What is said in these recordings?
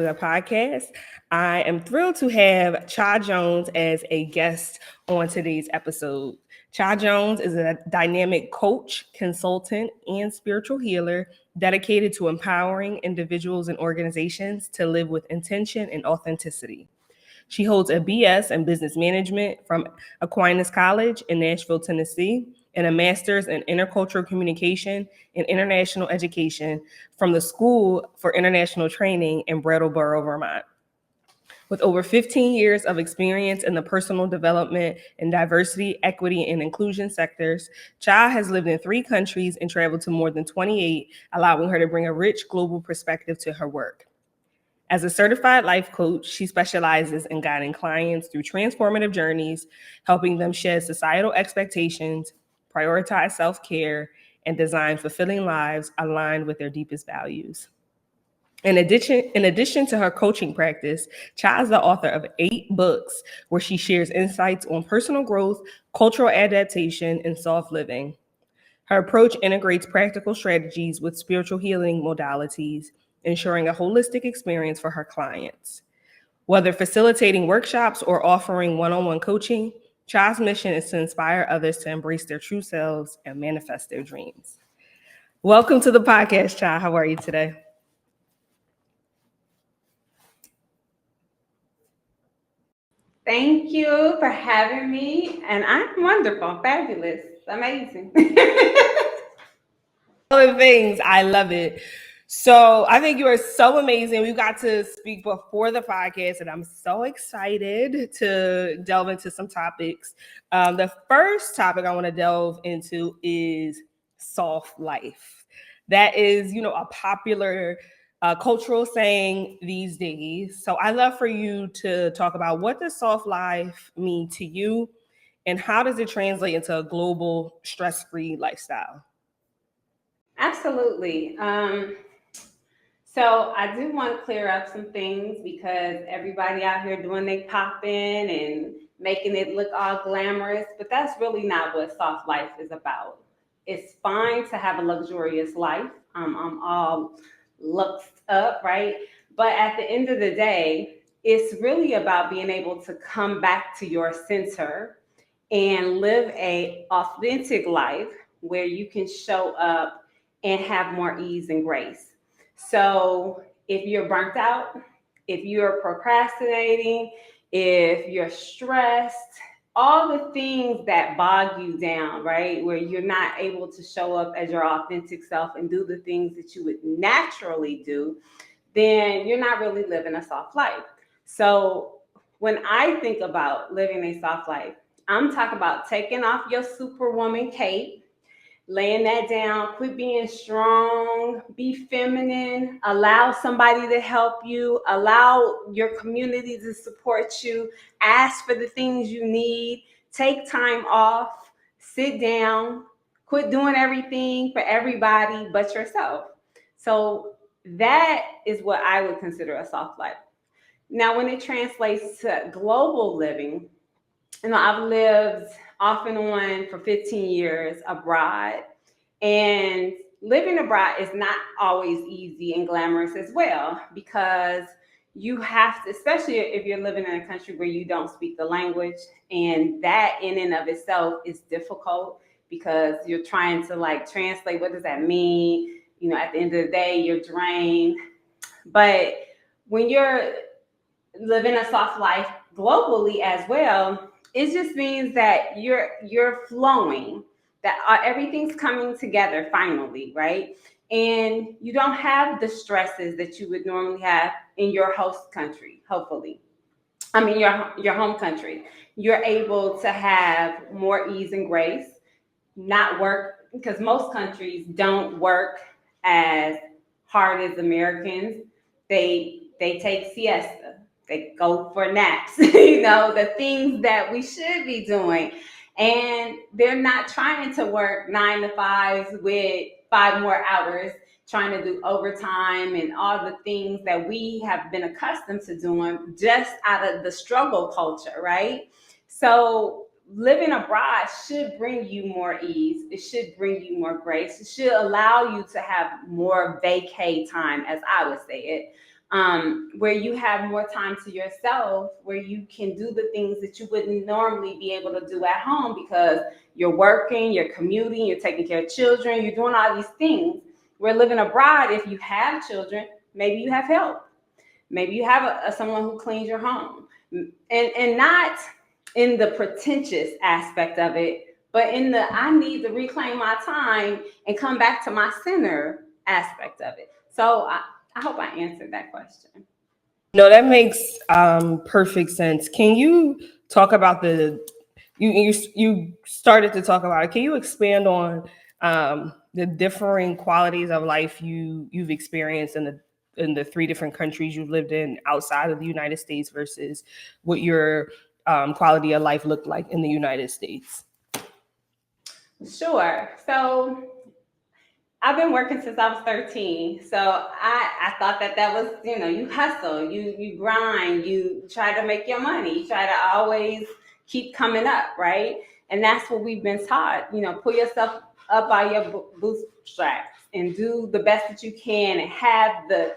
the podcast. I am thrilled to have Cha Jones as a guest on today's episode. Cha Jones is a dynamic coach, consultant, and spiritual healer dedicated to empowering individuals and organizations to live with intention and authenticity. She holds a BS in business management from Aquinas College in Nashville, Tennessee, and a master's in intercultural communication and international education from the School for International Training in Brattleboro, Vermont. With over 15 years of experience in the personal development and diversity, equity, and inclusion sectors, Cha has lived in 3 countries and traveled to more than 28, allowing her to bring a rich global perspective to her work. As a certified life coach, she specializes in guiding clients through transformative journeys, helping them shed societal expectations, prioritize self-care, and design fulfilling lives aligned with their deepest values. In addition to her coaching practice, Cha is the author of 8 books where she shares insights on personal growth, cultural adaptation, and soft living. Her approach integrates practical strategies with spiritual healing modalities, ensuring a holistic experience for her clients. Whether facilitating workshops or offering one-on-one coaching, Cha's mission is to inspire others to embrace their true selves and manifest their dreams. Welcome to the podcast, Cha. How are you today? Thank you for having me, and I'm wonderful, fabulous, amazing. All the things, I love it. So I think you are so amazing. We got to speak before the podcast, and I'm so excited to delve into some topics. The first topic I want to delve into is soft life. That is, a popular cultural saying these days. So I'd love for you to talk about what does soft life mean to you, and how does it translate into a global stress-free lifestyle? Absolutely. So I do want to clear up some things because everybody out here doing they popping and making it look all glamorous, but that's really not what soft life is about. It's fine to have a luxurious life. I'm all looked up, right? But at the end of the day, it's really about being able to come back to your center and live a authentic life where you can show up and have more ease and grace. So if you're burnt out, if you're procrastinating, if you're stressed, all the things that bog you down, right? Where you're not able to show up as your authentic self and do the things that you would naturally do, then you're not really living a soft life. So when I think about living a soft life, I'm talking about taking off your superwoman cape, laying that down, quit being strong, be feminine, allow somebody to help you, allow your community to support you, ask for the things you need, take time off, sit down, quit doing everything for everybody but yourself. So that is what I would consider a soft life. Now, when it translates to global living, I've lived off and on for 15 years abroad, and living abroad is not always easy and glamorous as well, because you have to, especially if you're living in a country where you don't speak the language, and that in and of itself is difficult because you're trying to like translate what does that mean. At the end of the day, you're drained. But when you're living a soft life globally as well, it just means that you're flowing, that everything's coming together finally, right? And you don't have the stresses that you would normally have in your host country. Hopefully, I mean your home country. You're able to have more ease and grace, not work, because most countries don't work as hard as Americans. They take siesta, they go for naps, the things that we should be doing. And they're not trying to work 9 to 5s with 5 more hours, trying to do overtime and all the things that we have been accustomed to doing just out of the struggle culture, right? So living abroad should bring you more ease. It should bring you more grace. It should allow you to have more vacay time, as I would say it. where you have more time to yourself, where you can do the things that you wouldn't normally be able to do at home because you're working, you're commuting, you're taking care of children, you're doing all these things. Where living abroad, if you have children, maybe you have help. Maybe you have someone who cleans your home. And not in the pretentious aspect of it, but in the I need to reclaim my time and come back to my center aspect of it. So I hope I answered that question. No, that makes perfect sense. Can you talk about you started to talk about it? Can you expand on the differing qualities of life you've experienced in the three different countries you've lived in outside of the United States versus what your quality of life looked like in the United States? Sure. So I've been working since I was 13. So I thought that was, you hustle, you grind, you try to make your money, you try to always keep coming up, right? And that's what we've been taught, pull yourself up by your bootstraps and do the best that you can and have the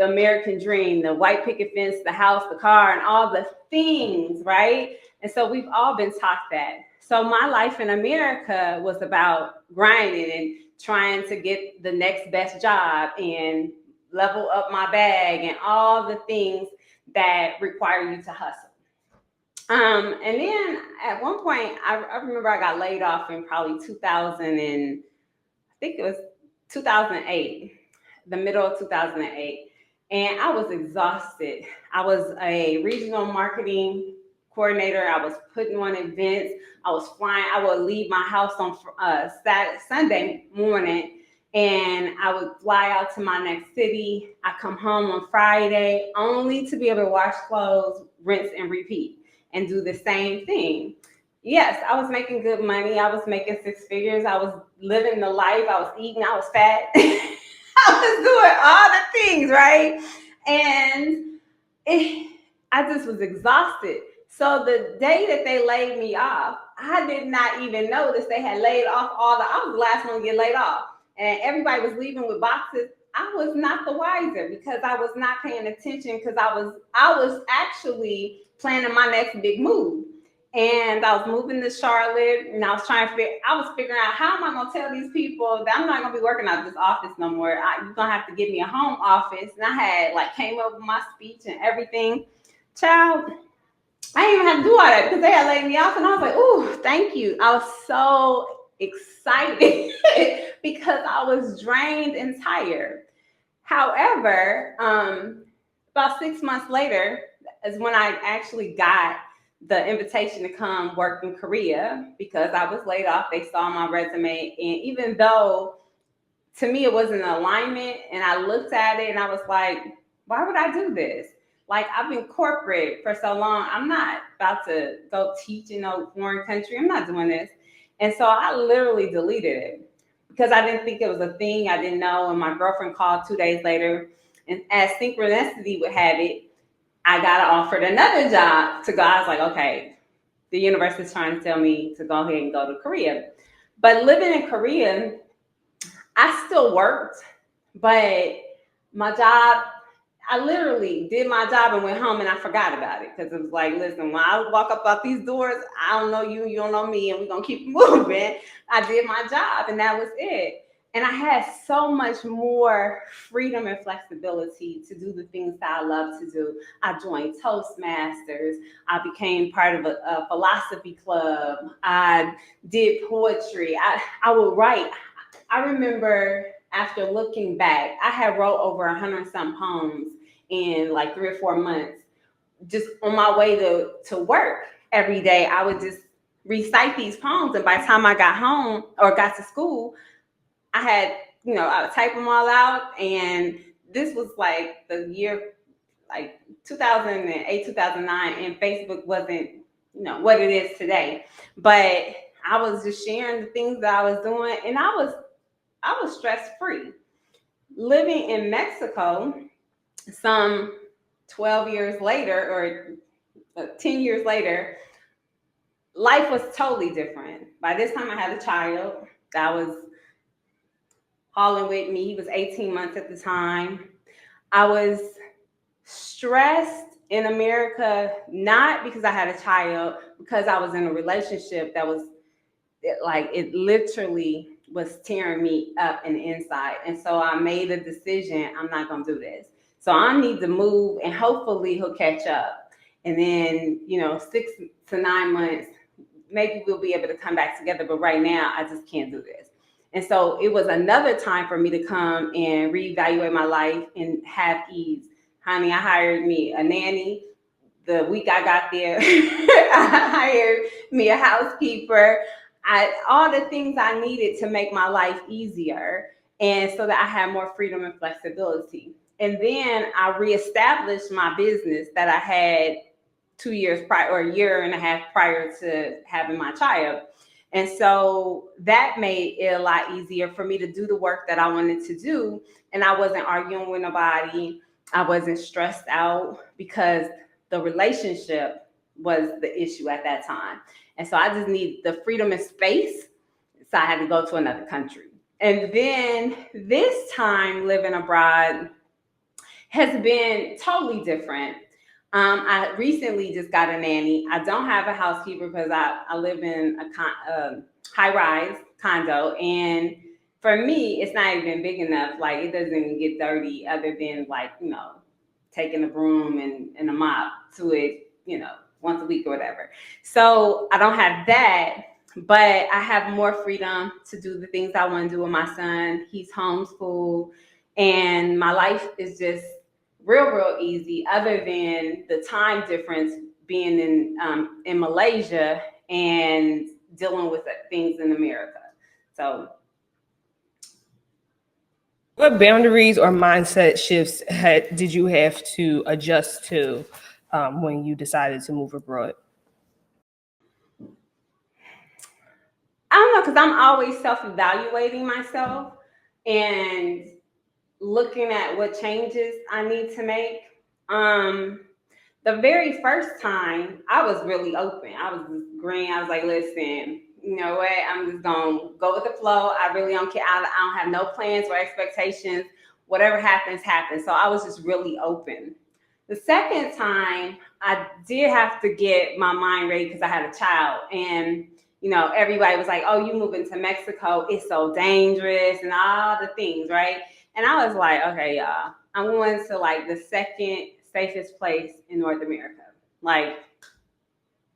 American dream, the white picket fence, the house, the car, and all the things, right? And so we've all been taught that. So my life in America was about grinding and trying to get the next best job and level up my bag and all the things that require you to hustle. And then at one point, I remember I got laid off in probably 2000 and I think it was 2008, the middle of 2008. And I was exhausted. I was a regional marketing coordinator. I was putting on events. I was flying. I would leave my house on Sunday morning, and I would fly out to my next city. I come home on Friday, only to be able to wash clothes, rinse, and repeat, and do the same thing. Yes, I was making good money. I was making six figures. I was living the life. I was eating. I was fat. I was doing all the things, right? And I just was exhausted. So the day that they laid me off, I did not even notice they had laid off I was the last one to get laid off. And everybody was leaving with boxes. I was not the wiser because I was not paying attention because I was actually planning my next big move. And I was moving to Charlotte, and I was figuring out how am I going to tell these people that I'm not going to be working out of this office no more. You're going to have to give me a home office. And I had came up with my speech and everything. Child, I didn't even have to do all that because they had laid me off, and I was like, "Ooh, thank you." I was so excited because I was drained and tired. However, about 6 months later is when I actually got the invitation to come work in Korea because I was laid off. They saw my resume, and even though to me it wasn't an alignment, and I looked at it and I was like, why would I do this? I've been corporate for so long. I'm not about to go teach in a foreign country. I'm not doing this. And so I literally deleted it because I didn't think it was a thing. I didn't know. And my girlfriend called 2 days later. And as synchronicity would have it, I got offered another job to go. I was like, okay, the universe is trying to tell me to go ahead and go to Korea. But living in Korea, I still worked, but my job, I literally did my job and went home and I forgot about it because it was like, listen, when I walk up out these doors, I don't know you, you don't know me, and we're going to keep moving. I did my job and that was it. And I had so much more freedom and flexibility to do the things that I love to do. I joined Toastmasters. I became part of a philosophy club. I did poetry. I would write. I remember after looking back, I had wrote over 100 some poems in 3 or 4 months. Just on my way to work every day, I would just recite these poems. And by the time I got home or got to school, I had, I would type them all out. And this was the year 2008, 2009, and Facebook wasn't, what it is today. But I was just sharing the things that I was doing, and I was stress-free. Living in Mexico, some 12 years later or 10 years later, life was totally different. By this time, I had a child that was hauling with me. He was 18 months at the time. I was stressed in America, not because I had a child, because I was in a relationship that was it literally was tearing me up in the inside. And so I made a decision, I'm not going to do this. So I need to move and hopefully he'll catch up. And then, 6 to 9 months, maybe we'll be able to come back together. But right now, I just can't do this. And so it was another time for me to come and reevaluate my life and have ease. Honey, I hired me a nanny. The week I got there, I hired me a housekeeper. All the things I needed to make my life easier, and so that I had more freedom and flexibility. And then I reestablished my business that I had 2 years prior, or a year and a half prior to having my child. And so that made it a lot easier for me to do the work that I wanted to do. And I wasn't arguing with nobody. I wasn't stressed out because the relationship was the issue at that time. And so I just need the freedom and space. So I had to go to another country. And then this time living abroad has been totally different. I recently just got a nanny. I don't have a housekeeper because I live in a high-rise condo. And for me, it's not even big enough. Like, it doesn't even get dirty other than, taking a broom and a mop to it, once a week or whatever. So I don't have that, but I have more freedom to do the things I want to do with my son. He's homeschooled, and my life is just real easy, other than the time difference being in Malaysia and dealing with things in America. So what boundaries or mindset shifts did you have to adjust to when you decided to move abroad? I don't know, because I'm always self-evaluating myself and looking at what changes I need to make. The very first time, I was really open. I was just green. I was like, listen, you know what? I'm just going to go with the flow. I really don't care. I don't have no plans or expectations. Whatever happens, happens. So I was just really open. The second time, I did have to get my mind ready because I had a child. And, everybody was like, oh, you moving to Mexico. It's so dangerous and all the things, right? And I was like, okay, y'all, I'm going to the second safest place in North America. Like,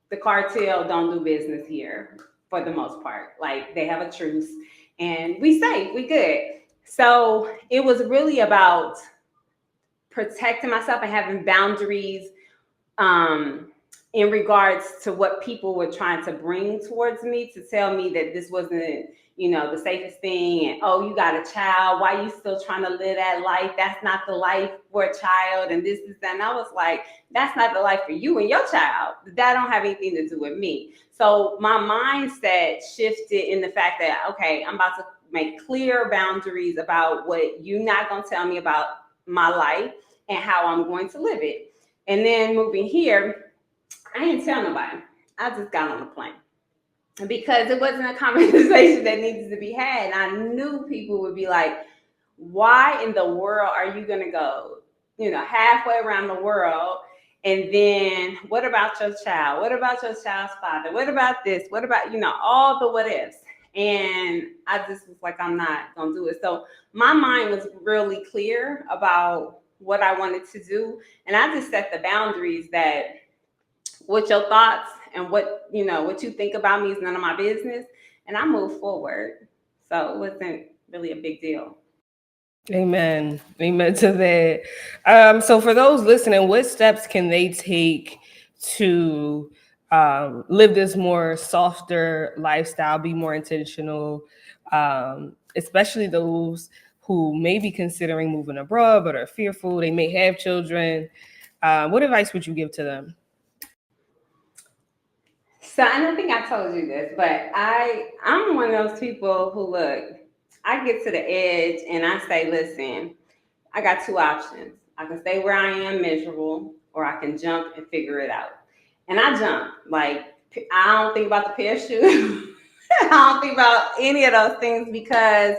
the cartel don't do business here for the most part. Like, they have a truce and we safe, we good. So it was really about protecting myself and having boundaries in regards to what people were trying to bring towards me to tell me that this wasn't, the safest thing. And, oh, you got a child. Why are you still trying to live that life? That's not the life for a child. And this is that. And I was like, that's not the life for you and your child. That don't have anything to do with me. So my mindset shifted in the fact that, okay, I'm about to make clear boundaries about what you're not going to tell me about my life and how I'm going to live it. And then moving here, I didn't tell nobody. I just got on the plane because it wasn't a conversation that needed to be had. And I knew people would be like, why in the world are you going to go, halfway around the world? And then what about your child? What about your child's father? What about this? What about, all the what ifs? And I just was like, I'm not going to do it. So my mind was really clear about what I wanted to do. And I just set the boundaries that what your thoughts and what you think about me is none of my business. And I moved forward. So it wasn't really a big deal. Amen. Amen to that. So for those listening, what steps can they take to live this more softer lifestyle, be more intentional, especially those who may be considering moving abroad but are fearful, they may have children. What advice would you give to them? So I don't think I told you this, but I'm one of those people who, look, I get to the edge and I say, listen, I got two options. I can stay where I am miserable, or I can jump and figure it out. And I jump. Like, I don't think about the parachute. I don't think about any of those things because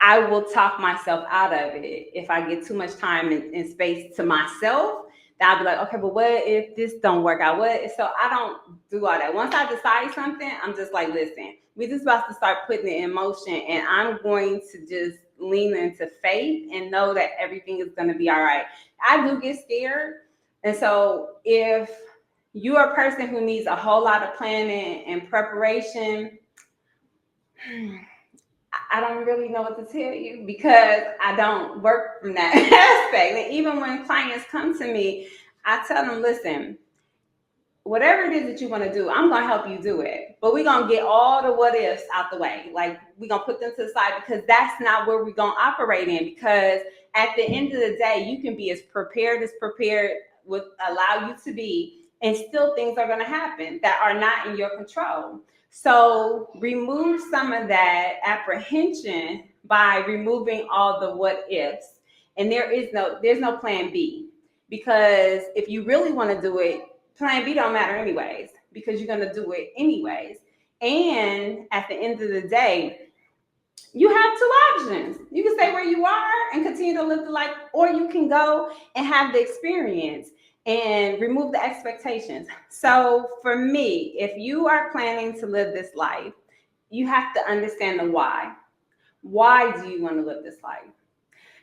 I will talk myself out of it if I get too much time and space to myself. I'll be like, okay, but what if this don't work out? So I don't do all that. Once I decide something, I'm just like, listen, we're just about to start putting it in motion, and I'm going to just lean into faith and know that everything is going to be all right. I do get scared. And so if you're a person who needs a whole lot of planning and preparation, I don't really know what to tell you because I don't work from that aspect. And even when clients come to me, I tell them, listen, whatever it is that you want to do, I'm going to help you do it. But we're going to get all the what ifs out the way. Like, we're going to put them to the side because that's not where we're going to operate in. Because at the end of the day, you can be as prepared would allow you to be, and still things are going to happen that are not in your control. So remove some of that apprehension by removing all the what ifs. And there's no plan B. Because if you really want to do it, plan B don't matter anyways, because you're going to do it anyways. And at the end of the day, you have two options. You can stay where you are and continue to live the life, or you can go and have the experience and remove the expectations. So for me, if you are planning to live this life, you have to understand the why. Why do you want to live this life?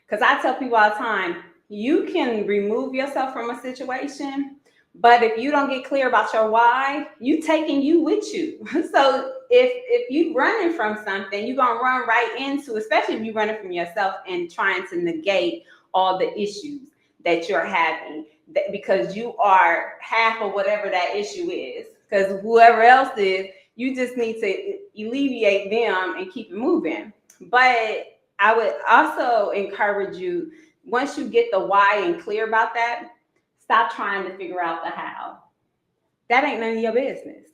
Because I tell people all the time, you can remove yourself from a situation, but if you don't get clear about your why, you taking you with you. So if you running from something, you're going to run right into, especially if you're running from yourself and trying to negate all the issues that you're having, because you are half of whatever that issue is. Because whoever else is, you just need to alleviate them and keep it moving. But I would also encourage you, once you get the why and clear about that, stop trying to figure out the how. That ain't none of your business.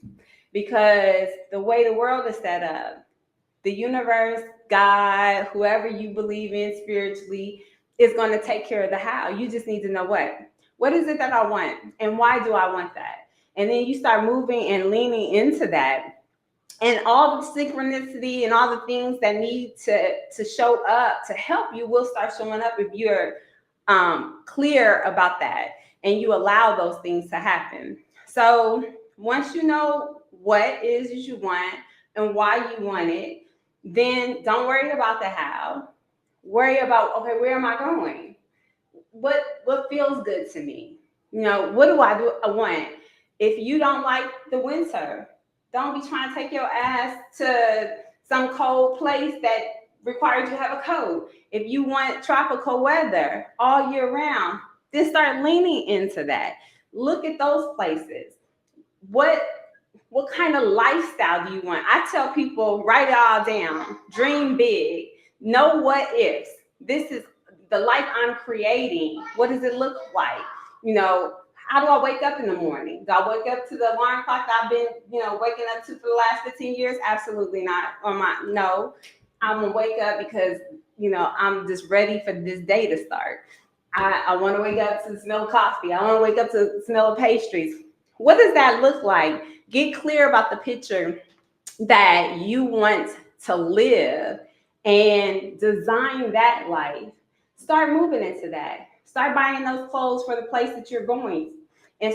Because the way the world is set up, the universe, God, whoever you believe in spiritually, is going to take care of the how. You just need to know what is it that I want, and why do I want that? And then you start moving and leaning into that. And all the synchronicity and all the things that need to show up to help you will start showing up if you're clear about that and you allow those things to happen. So once you know what is you want and why you want it, then don't worry about the how. Worry about, okay, where am I going? What feels good to me? What do I want? If you don't like the winter, don't be trying to take your ass to some cold place that requires you to have a coat. If you want tropical weather all year round, then start leaning into that. Look at those places. What kind of lifestyle do you want? I tell people, write it all down. Dream big. Know what ifs. This is the life I'm creating. What does it look like? How do I wake up in the morning? Do I wake up to the alarm clock that I've been, waking up to for the last 15 years? Absolutely not. No, I'm gonna wake up because, I'm just ready for this day to start. I want to wake up to the smell of coffee. I want to wake up to the smell of pastries. What does that look like? Get clear about the picture that you want to live and design that life. Start moving into that. Start buying those clothes for the place that you're going. And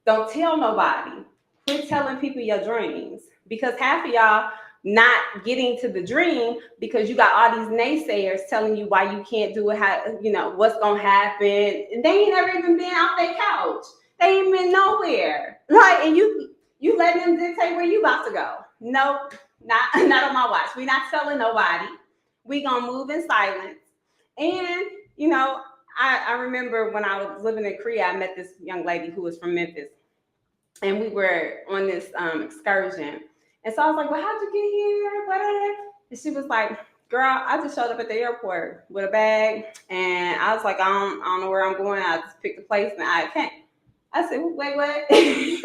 don't tell nobody. Quit telling people your dreams. Because half of y'all not getting to the dream because you got all these naysayers telling you why you can't do it, how, what's going to happen. And they ain't never even been off their couch. They ain't been nowhere. Right? And you letting them dictate where you about to go. Nope, not on my watch. We're not telling nobody. We going to move in silence. And, I remember when I was living in Korea, I met this young lady who was from Memphis. And we were on this excursion. And so I was like, well, how'd you get here? Whatever. And she was like, girl, I just showed up at the airport with a bag. And I was like, I don't know where I'm going. I just picked a place and I came. I said, wait, what?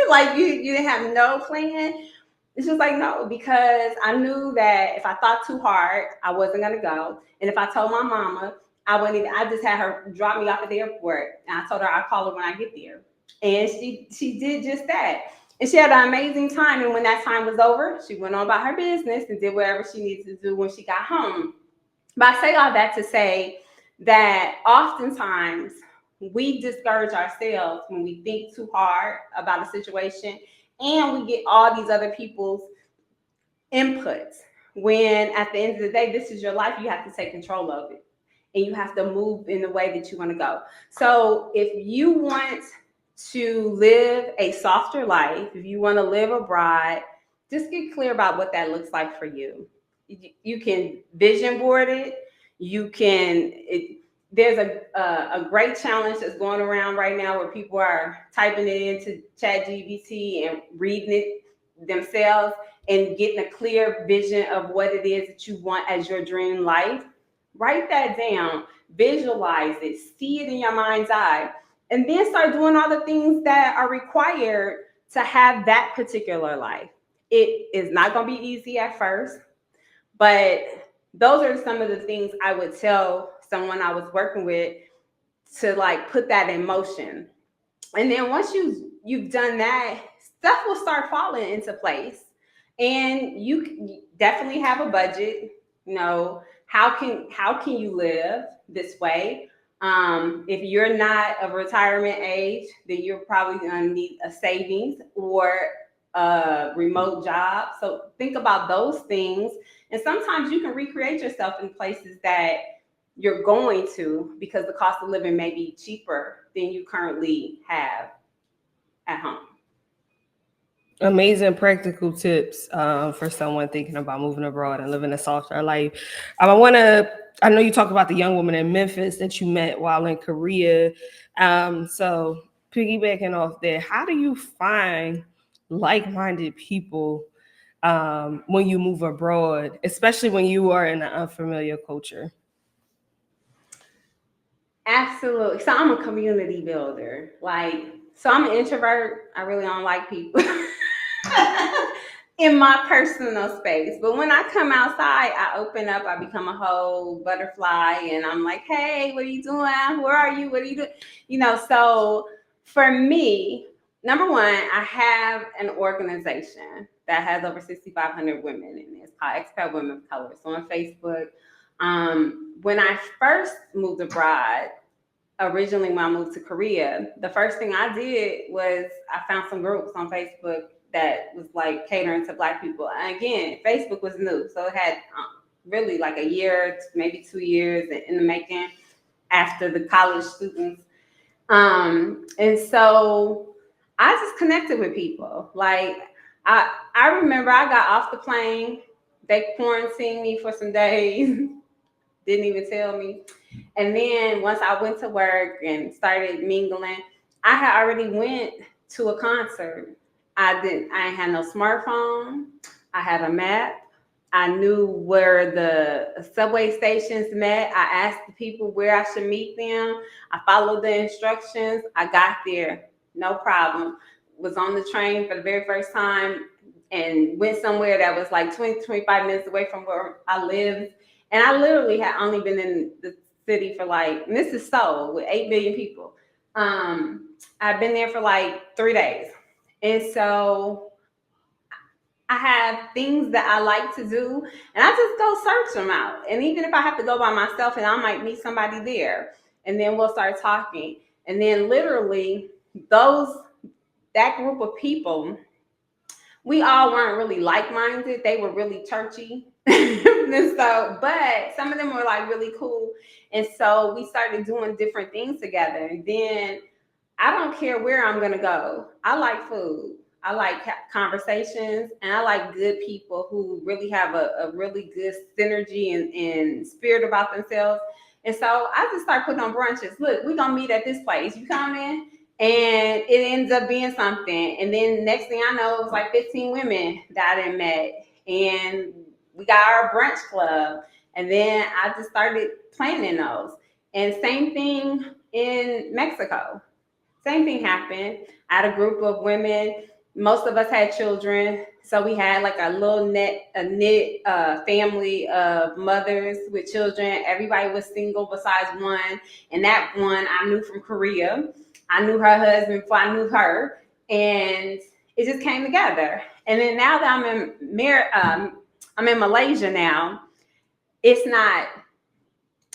Like, you didn't have no plan? It's just like, no, because I knew that if I thought too hard, I wasn't going to go. And if I told my mama, I just had her drop me off at the airport. And I told her I'd call her when I get there. And she did just that. And she had an amazing time. And when that time was over, she went on about her business and did whatever she needed to do when she got home. But I say all that to say that oftentimes we discourage ourselves when we think too hard about a situation, and we get all these other people's inputs. When at the end of the day, this is your life, you have to take control of it. And you have to move in the way that you want to go. So if you want to live a softer life, if you want to live abroad, just get clear about what that looks like for you. You can vision board it. You can. There's a great challenge that's going around right now where people are typing it into ChatGPT and reading it themselves and getting a clear vision of what it is that you want as your dream life. Write that down, visualize it, see it in your mind's eye, and then start doing all the things that are required to have that particular life. It is not going to be easy at first, but those are some of the things I would tell someone I was working with to like put that in motion. And then once you've done that, stuff will start falling into place. And you definitely have a budget. You know, how can you live this way? If you're not of retirement age, then you're probably going to need a savings or a remote job. So think about those things. And sometimes you can recreate yourself in places that you're going to, because the cost of living may be cheaper than you currently have at home. Amazing practical tips for someone thinking about moving abroad and living a softer life. I know you talked about the young woman in Memphis that you met while in Korea. So piggybacking off there, how do you find like-minded people when you move abroad, especially when you are in an unfamiliar culture? Absolutely. So I'm a community builder. So I'm an introvert. I really don't like people in my personal space. But when I come outside, I open up, I become a whole butterfly, and I'm like, hey, what are you doing? Where are you? What are you doing? So for me, number one, I have an organization that has over 6,500 women in it. It's called Expat Women of Color. So on Facebook, when I first moved abroad, originally when I moved to Korea, the first thing I did was I found some groups on Facebook that was like catering to Black people. And again, Facebook was new, so it had really like a year, maybe 2 years in the making after the college students. And so I just connected with people. Like I remember I got off the plane, they quarantined me for some days. Didn't even tell me. And then once I went to work and started mingling, I had already went to a concert. I ain't had no smartphone. I had a map. I knew where the subway stations met. I asked the people where I should meet them. I followed the instructions. I got there, no problem. Was on the train for the very first time and went somewhere that was like 20, 25 minutes away from where I lived. And I literally had only been in the city for and this is Seoul with 8 million people. I've been there for 3 days. And so I have things that I like to do, and I just go search them out. And even if I have to go by myself, and I might meet somebody there, and then we'll start talking. And then literally that group of people, we all weren't really like-minded. They were really churchy. And so, but some of them were really cool. And so we started doing different things together. And then I don't care where I'm going to go. I like food. I like conversations, and I like good people who really have a really good synergy and spirit about themselves. And so I just start putting on brunches. Look, we're going to meet at this place. You coming? And it ends up being something. And then next thing I know, it was 15 women that I met. And we got our brunch club. And then I just started planning those. And same thing in Mexico. Same thing happened. I had a group of women. Most of us had children. So we had a little knit family of mothers with children. Everybody was single besides one. And that one I knew from Korea. I knew her husband before I knew her. And it just came together. And then now that I'm in Malaysia now, it's not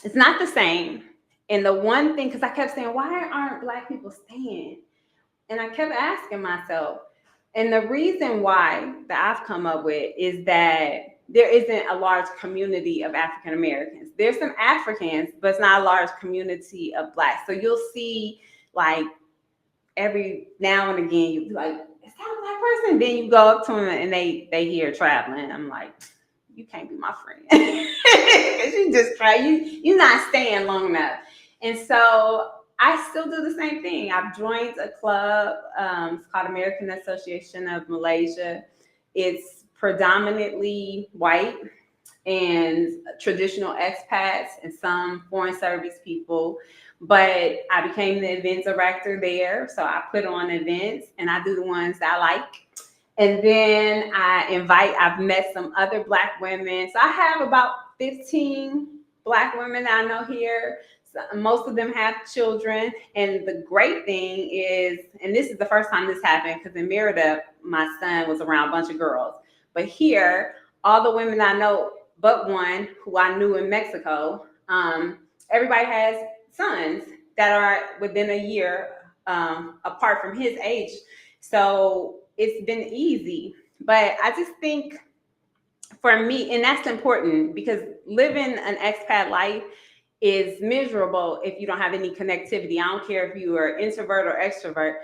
the same. And the one thing, because I kept saying, why aren't Black people staying? And I kept asking myself, and the reason why that I've come up with is that there isn't a large community of African Americans. There's some Africans, but it's not a large community of Blacks. So you'll see, like, every now and again, you be like, is that a Black person? Then you go up to them and they hear traveling. I'm like, you can't be my friend. Because you just try, you're not staying long enough. And so I still do the same thing. I've joined a club. It's called American Association of Malaysia. It's predominantly white and traditional expats and some foreign service people. But I became the event director there. So I put on events and I do the ones that I like. And then I've met some other Black women. So I have about 15 Black women that I know here. So most of them have children. And the great thing is, and this is the first time this happened, because in Merida, my son was around a bunch of girls. But here, all the women I know, but one who I knew in Mexico, everybody has sons that are within a year apart from his age. So it's been easy. But I just think for me, and that's important, because living an expat life is miserable if you don't have any connectivity. I don't care if you are introvert or extrovert.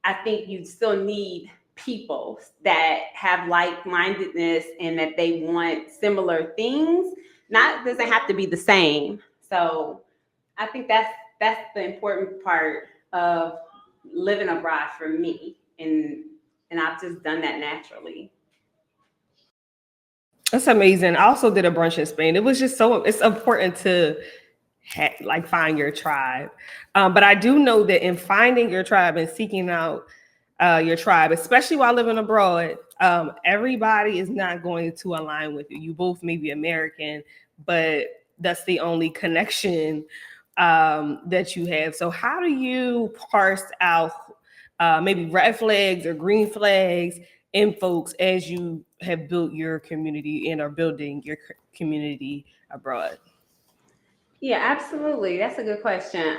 I think you still need people that have like-mindedness and that they want similar things. Not doesn't have to be the same. So I think that's the important part of living abroad for me, and I've just done that naturally. That's amazing. I also did a brunch in Spain. It was just it's important to find your tribe. But I do know that in finding your tribe and seeking out your tribe, especially while living abroad, everybody is not going to align with you. You both may be American, but that's the only connection that you have. So how do you parse out maybe red flags or green flags in folks as you have built your community and are building your community abroad? Yeah, absolutely. That's a good question.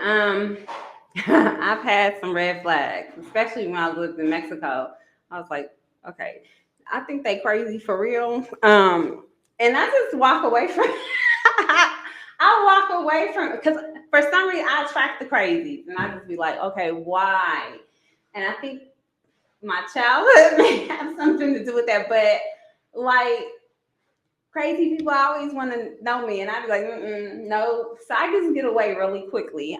I've had some red flags, especially when I lived in Mexico. I was like, okay, I think they crazy for real. And I just walk away from I walk away from, because for some reason I attract the crazies, and I just be like, okay, why? And I think my childhood may have something to do with that, but like, crazy people always want to know me, and I'd be like, no. So I just get away really quickly.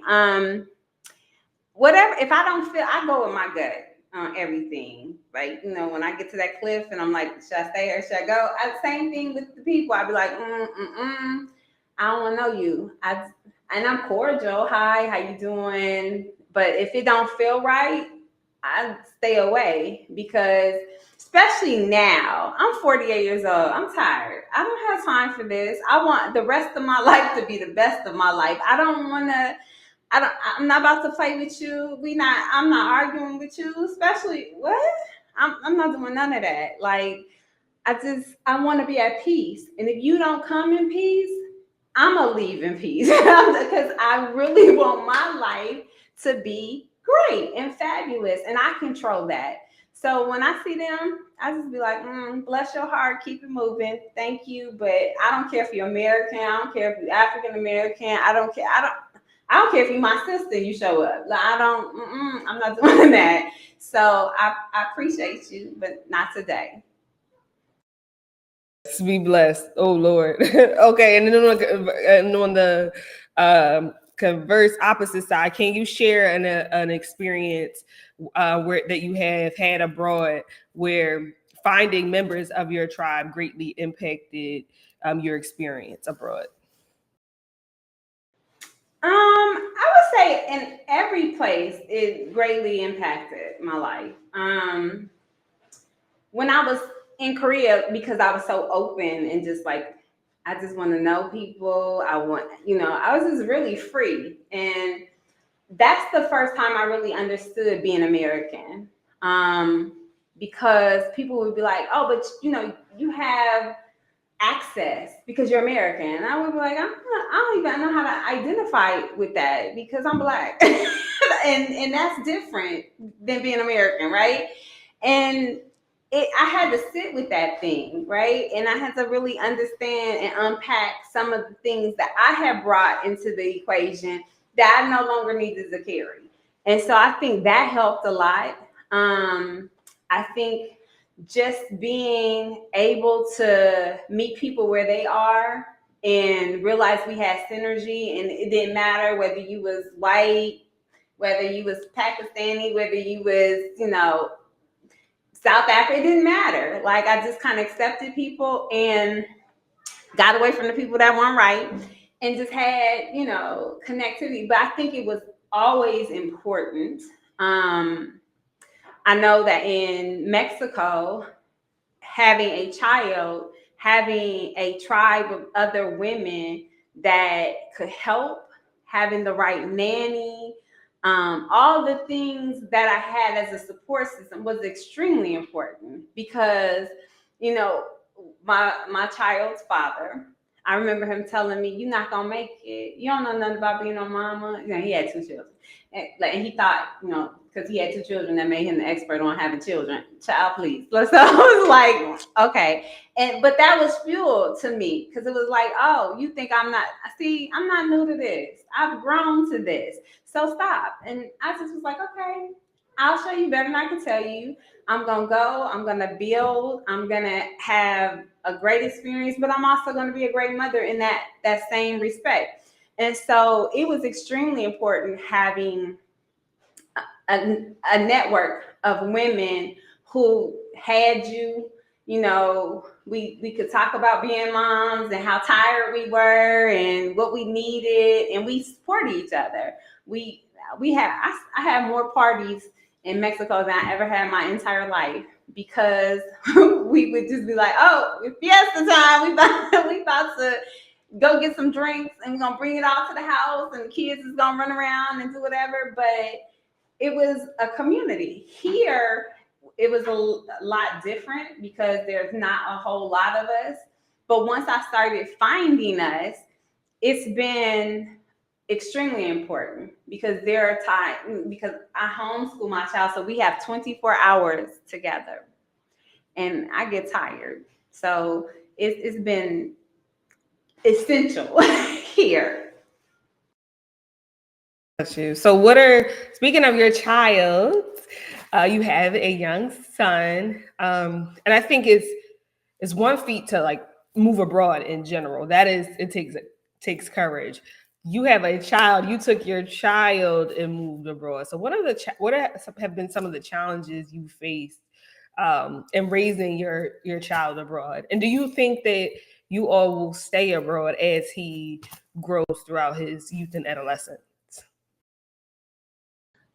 Whatever, if I don't feel, I go with my gut on everything. Like, when I get to that cliff and I'm like, should I stay or should I go? Same thing with the people. I'd be like, I don't want to know you. And I'm cordial. Hi, how you doing? But if it don't feel right, I stay away, because especially now, I'm 48 years old. I'm tired. I don't have time for this. I want the rest of my life to be the best of my life. I'm not about to fight with you. I'm not arguing with you, especially what? I'm not doing none of that. Like, I want to be at peace. And if you don't come in peace, I'm going to leave in peace, because I really want my life to be great and fabulous, and I control that. So when I see them, I just be like, bless your heart, keep it moving. Thank you. But I don't care if you're American. I don't care if you're African American. I don't care. I don't care if you're my sister and you show up. Like, I'm not doing that. So I appreciate you, but not today. Be blessed. Oh Lord. Okay, and then on the converse opposite side, can you share an experience where that you have had abroad where finding members of your tribe greatly impacted your experience abroad? I would say in every place it greatly impacted my life. When I was in Korea, because I was so open and just like, I just want to know people. I was just really free. And that's the first time I really understood being American. Because people would be like, oh, but you have access because you're American. And I would be like, I don't even know how to identify with that because I'm Black. and that's different than being American, right? And I had to sit with that thing, right? And I had to really understand and unpack some of the things that I had brought into the equation that I no longer needed to carry. And so I think that helped a lot. I think just being able to meet people where they are and realize we had synergy, and it didn't matter whether you was white, whether you was Pakistani, whether you was, South Africa, it didn't matter. Like I just kind of accepted people and got away from the people that weren't right and just had, connectivity. But I think it was always important. I know that in Mexico, having a child, having a tribe of other women that could help, having the right nanny, all the things that I had as a support system was extremely important because, my child's father, I remember him telling me, "You're not gonna make it. You don't know nothing about being a mama." He had 2 children, and he thought, because he had 2 children, that made him the expert on having children. Child, please. So I was like, okay, but that was fuel to me because it was like, oh, you think I'm not? See, I'm not new to this. I've grown to this. So stop. And I just was like, okay, I'll show you better than I can tell you. I'm going to go. I'm going to build. I'm going to have a great experience, but I'm also going to be a great mother in that same respect. And so it was extremely important having a network of women who had you. We could talk about being moms and how tired we were and what we needed, and we supported each other. I had more parties in Mexico than I ever had in my entire life because we would just be like, oh, it's fiesta time. We about to go get some drinks and we're gonna bring it all to the house and the kids is gonna run around and do whatever. But it was a community. Here, it was a lot different because there's not a whole lot of us. But once I started finding us, it's been extremely important because there are times, because I homeschool my child, so we have 24 hours together and I get tired. So it's been essential here. So speaking of your child, you have a young son. And I think it's one feat to like move abroad in general. It takes courage. You have a child, you took your child and moved abroad. So what have been some of the challenges you faced in raising your child abroad? And do you think that you all will stay abroad as he grows throughout his youth and adolescence?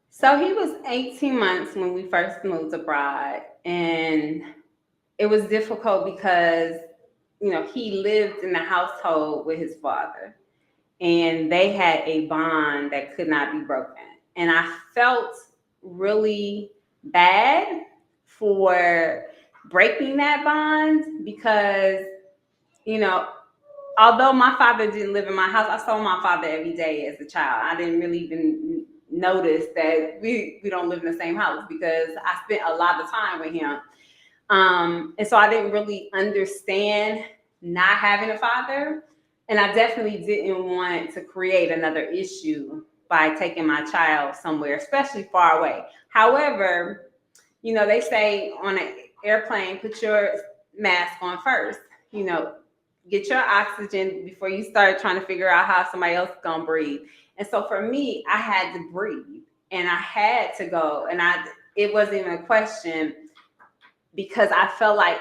So he was 18 months when we first moved abroad, and it was difficult because, he lived in the household with his father, and they had a bond that could not be broken. And I felt really bad for breaking that bond because, you know, although my father didn't live in my house, I saw my father every day as a child. I didn't really even notice that we don't live in the same house because I spent a lot of time with him. And so I didn't really understand not having a father. And I definitely didn't want to create another issue by taking my child somewhere, especially far away. However, they say on an airplane, put your mask on first, get your oxygen before you start trying to figure out how somebody else is going to breathe. And so for me, I had to breathe and I had to go. And it wasn't even a question because I felt like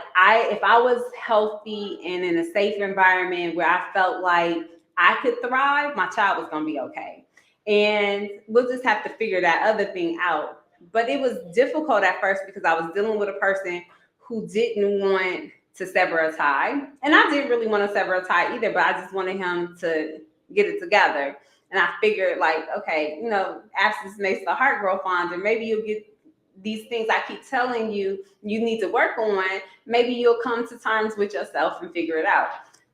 if I was healthy and in a safe environment where I felt like I could thrive, my child was going to be okay. And we'll just have to figure that other thing out. But it was difficult at first because I was dealing with a person who didn't want to sever a tie. And I didn't really want to sever a tie either, but I just wanted him to get it together. And I figured like, okay, absence makes the heart grow fonder. Maybe you'll get these things I keep telling you need to work on, maybe you'll come to terms with yourself and figure it out.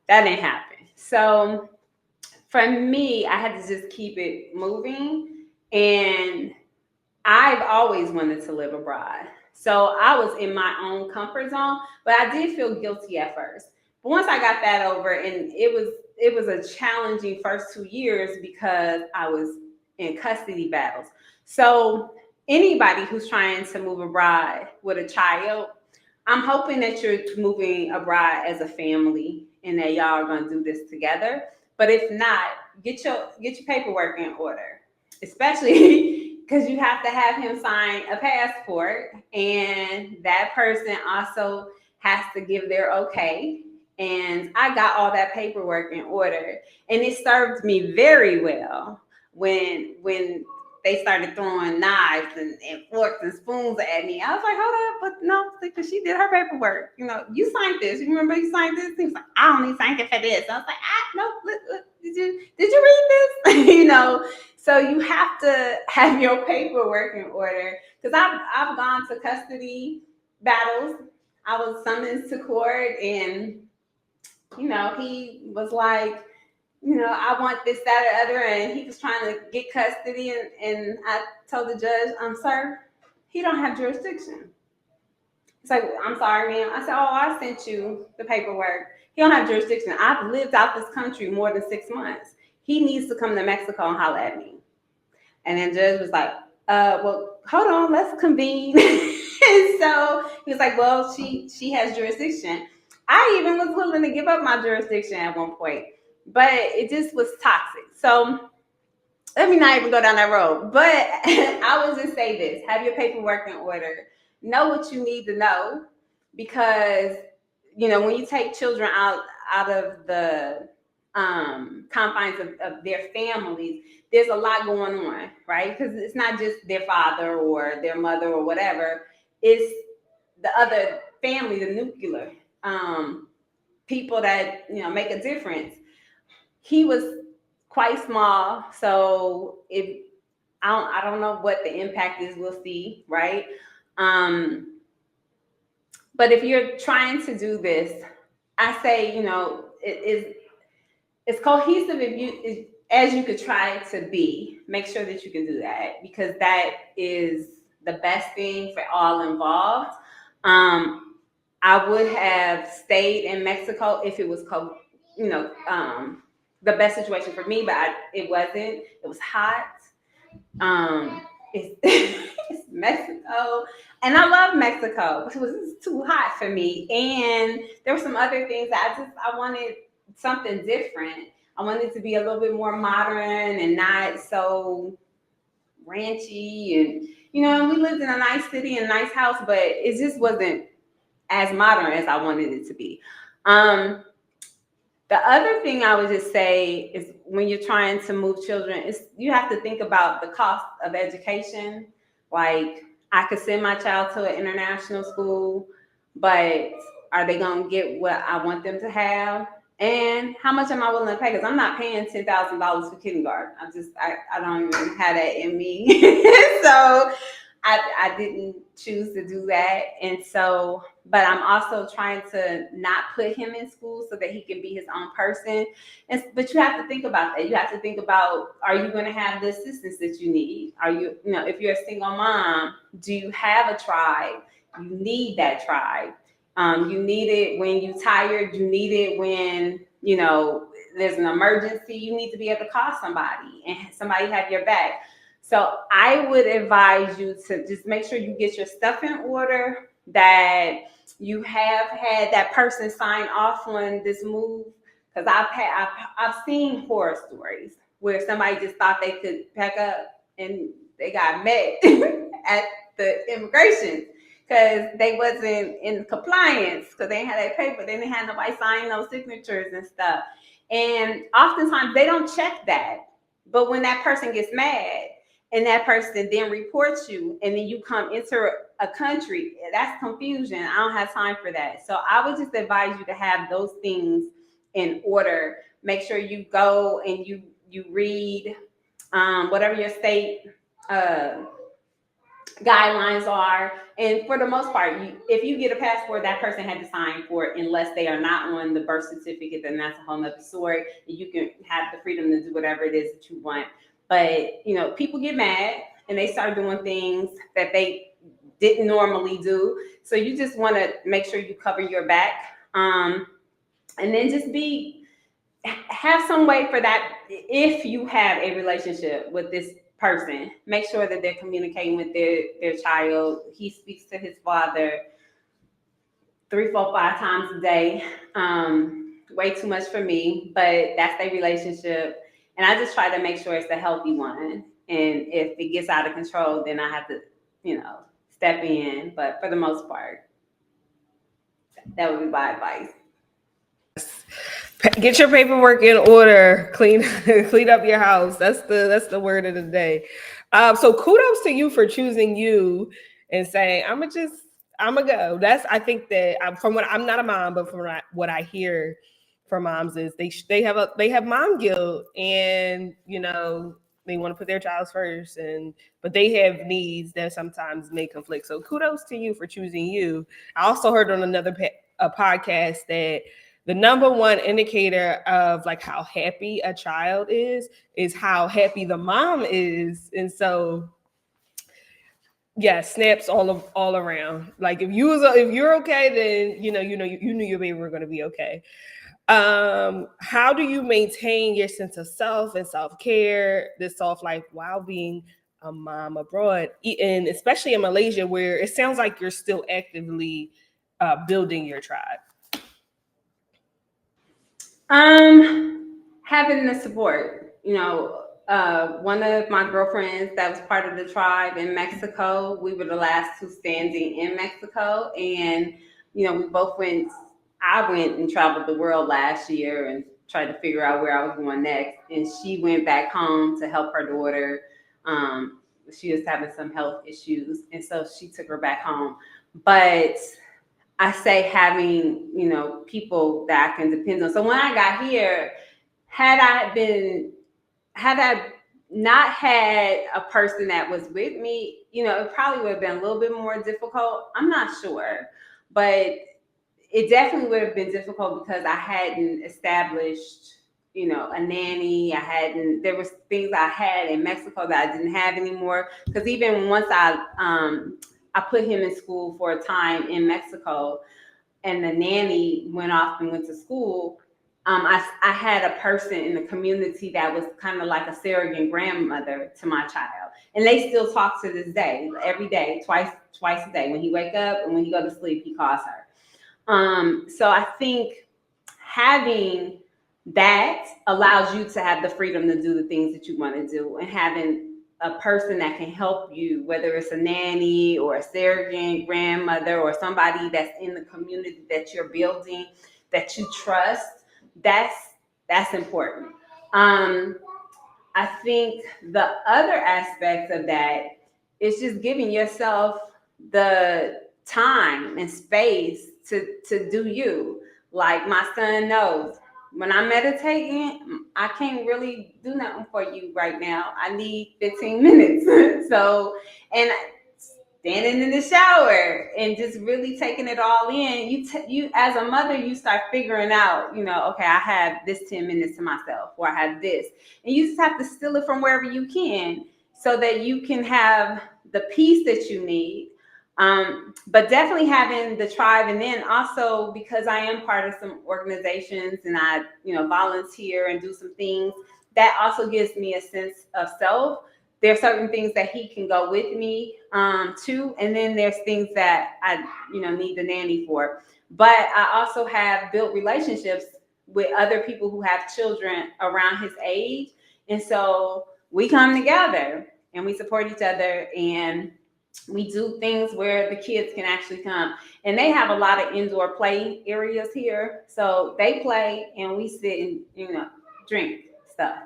That didn't happen. So for me, I had to just keep it moving. And I've always wanted to live abroad. So I was in my own comfort zone, but I did feel guilty at first. But once I got that over, and it was a challenging first 2 years because I was in custody battles. So anybody who's trying to move abroad with a child, I'm hoping that you're moving abroad as a family and that y'all are gonna do this together. But if not, get your paperwork in order, especially because you have to have him sign a passport, and that person also has to give their okay. And I got all that paperwork in order, and it served me very well when they started throwing knives and forks and spoons at me. I was like, hold up, but no, because she did her paperwork. You know, you signed this. You remember you signed this? He was like, I only signed it for this. I was like, no, look, did you read this? You know, so you have to have your paperwork in order. Because I've gone to custody battles. I was summoned to court, and you know, he was like, you know, I want this, that, or other, and he was trying to get custody, and I told the judge, sir, he don't have jurisdiction. He's like, I'm sorry, ma'am. I said, oh, I sent you the paperwork. He don't have jurisdiction. I've lived out this country more than 6 months. He needs to come to Mexico and holler at me. And then the judge was like, well, hold on, let's convene. And so he was like, well, she has jurisdiction. I even was willing to give up my jurisdiction at one point, but it just was toxic. So let me not even go down that road. But I will just say this: have your paperwork in order. Know what you need to know, because you know when you take children out of the confines of their families, there's a lot going on, right? Because it's not just their father or their mother or whatever. It's the other family, the nuclear people that make a difference. He was quite small, so if I don't know what the impact is, we'll see, right? But if you're trying to do this, I say, it's cohesive as you could try to be. Make sure that you can do that, because that is the best thing for all involved. I would have stayed in Mexico if it was the best situation for me, but it wasn't. It was hot. It's, it's Mexico, and I love Mexico, but it was too hot for me. And there were some other things that I wanted something different. I wanted to be a little bit more modern and not so ranchy. And we lived in a nice city and a nice house, but it just wasn't as modern as I wanted it to be. The other thing I would just say is, when you're trying to move children, you have to think about the cost of education. Like, I could send my child to an international school, but are they going to get what I want them to have? And how much am I willing to pay? Because I'm not paying $10,000 for kindergarten. I don't even have that in me. So I didn't choose to do that. And so, but I'm also trying to not put him in school so that he can be his own person. But you have to think about that. You have to think about, are you going to have the assistance that you need? Are you, if you're a single mom, do you have a tribe? You need that tribe. You need it when you're tired. You need it when, there's an emergency. You need to be able to call somebody and somebody have your back. So I would advise you to just make sure you get your stuff in order, that you have had that person sign off on this move. Because I've seen horror stories where somebody just thought they could pack up and they got met at the immigration because they wasn't in compliance, because they had that paper. They didn't have nobody signing those signatures and stuff. And oftentimes they don't check that. But when that person gets mad, and that person then reports you, and then you come into a country, that's confusion. I don't have time for that. So I would just advise you to have those things in order. Make sure you go and you read whatever your state guidelines are. And for the most part, if you get a passport, that person had to sign for it unless they are not on the birth certificate, then that's a whole nother story. You can have the freedom to do whatever it is that you want. But, people get mad and they start doing things that they didn't normally do. So you just want to make sure you cover your back. And then just have some way for that. If you have a relationship with this person, make sure that they're communicating with their child. He speaks to his father 3, 4, 5 times a day. Way too much for me, but that's their relationship. And I just try to make sure it's a healthy one. And if it gets out of control, then I have to, step in. But for the most part, that would be my advice. Get your paperwork in order. Clean up your house. That's the word of the day. So kudos to you for choosing you and saying, I'm gonna go. I think that I'm not a mom, but from what I hear from moms is they have mom guilt, and they want to put their child first, but they have needs that sometimes may conflict. So kudos to you for choosing you. I also heard on another podcast that the number one indicator of like how happy a child is how happy the mom is. And so snaps all around. Like if you're okay, then you knew your baby were going to be okay. How do you maintain your sense of self and self-care, this soft life, while being a mom abroad, and especially in Malaysia, where it sounds like you're still actively building your tribe? Having the support. One of my girlfriends that was part of the tribe in Mexico, we were the last two standing in Mexico, and we both went. I went and traveled the world last year and tried to figure out where I was going next, and she went back home to help her daughter. She was having some health issues, and so she took her back home. But I say having, people that I can depend on. So when I got here, had I not had a person that was with me, it probably would have been a little bit more difficult. I'm not sure, but it definitely would have been difficult because I hadn't established, a nanny. There was things I had in Mexico that I didn't have anymore. Because even once I put him in school for a time in Mexico, and the nanny went off and went to school, I had a person in the community that was kind of like a surrogate grandmother to my child. And they still talk to this day, every day, twice a day. When he wake up and when he go to sleep, he calls her. So I think having that allows you to have the freedom to do the things that you want to do, and having a person that can help you, whether it's a nanny or a surrogate grandmother or somebody that's in the community that you're building, that you trust, that's important. I think the other aspect of that is just giving yourself the time and space to do you. Like my son knows, when I'm meditating, I can't really do nothing for you right now. I need 15 minutes. So, and standing in the shower and just really taking it all in, you as a mother, you start figuring out, okay, I have this 10 minutes to myself, or I have this. And you just have to steal it from wherever you can so that you can have the peace that you need. But definitely having the tribe, and then also because I am part of some organizations and I, volunteer and do some things, that also gives me a sense of self. There are certain things that he can go with me to, and then there's things that I, need the nanny for. But I also have built relationships with other people who have children around his age, and so we come together and we support each other, and we do things where the kids can actually come. And they have a lot of indoor play areas here. So they play and we sit and, drink stuff.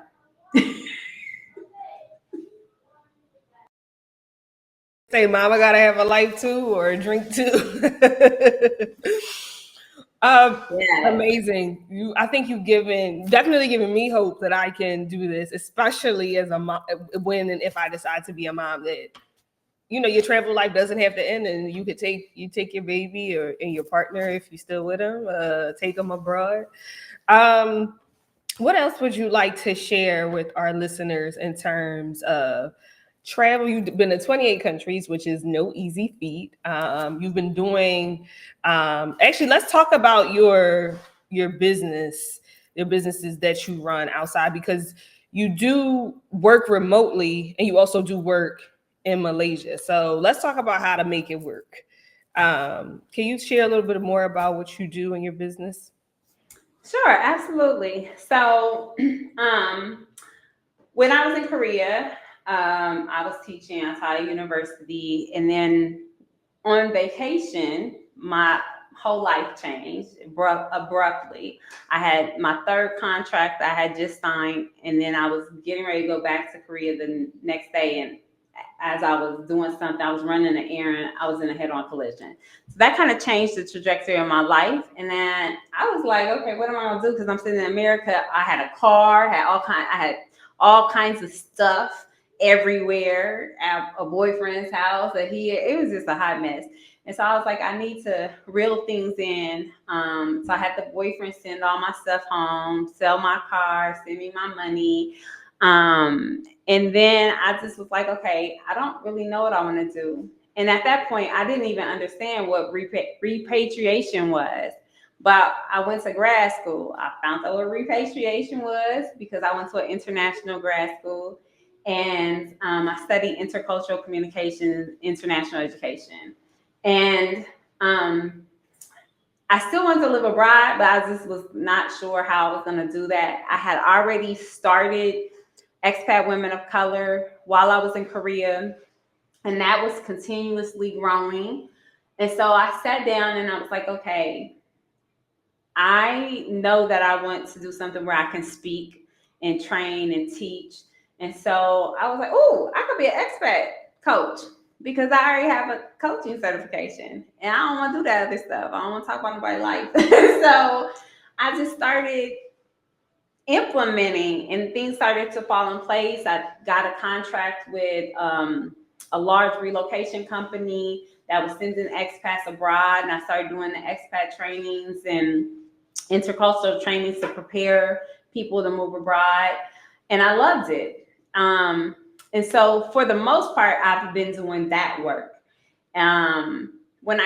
Say, mama gotta have a life too, or a drink too. Amazing. I think you've definitely given me hope that I can do this, especially as a mom, when and if I decide to be a mom, that your travel life doesn't have to end, and you take your baby and your partner, if you're still with them, take them abroad. What else would you like to share with our listeners in terms of travel? You've been to 28 countries, which is no easy feat. You've been doing, actually, let's talk about your business, your businesses that you run outside, because you do work remotely and you also do work in Malaysia. So let's talk about how to make it work. Can you share a little bit more about what you do in your business? Sure, absolutely. So, when I was in Korea, I was teaching. I taught at university, and then on vacation, my whole life changed abruptly. I had my third contract I had just signed, and then I was getting ready to go back to Korea the next day. And as I was doing something, I was running an errand, I was in a head-on collision. So that kind of changed the trajectory of my life. And then I was like, okay, what am I gonna do? Because I'm sitting in America. I had a car, I had all kinds of stuff everywhere at a boyfriend's house. It was just a hot mess. And so I was like, I need to reel things in. So I had the boyfriend send all my stuff home, sell my car, send me my money. And then I just was like, okay, I don't really know what I want to do. And at that point, I didn't even understand what repatriation was. But I went to grad school. I found out what repatriation was because I went to an international grad school, and I studied intercultural communication, international education. And I still wanted to live abroad, but I just was not sure how I was going to do that. I had already started Expat Women of Color while I was in Korea, and that was continuously growing. And so I sat down and I was like, okay, I know that I want to do something where I can speak and train and teach. And so I was like, oh, I could be an expat coach because I already have a coaching certification. And I don't want to do that other stuff. I don't want to talk about nobody's life. So I just started implementing, and things started to fall in place. I got a contract with a large relocation company that was sending expats abroad, and I started doing the expat trainings and intercultural trainings to prepare people to move abroad, and I loved it. And so for the most part, I've been doing that work. When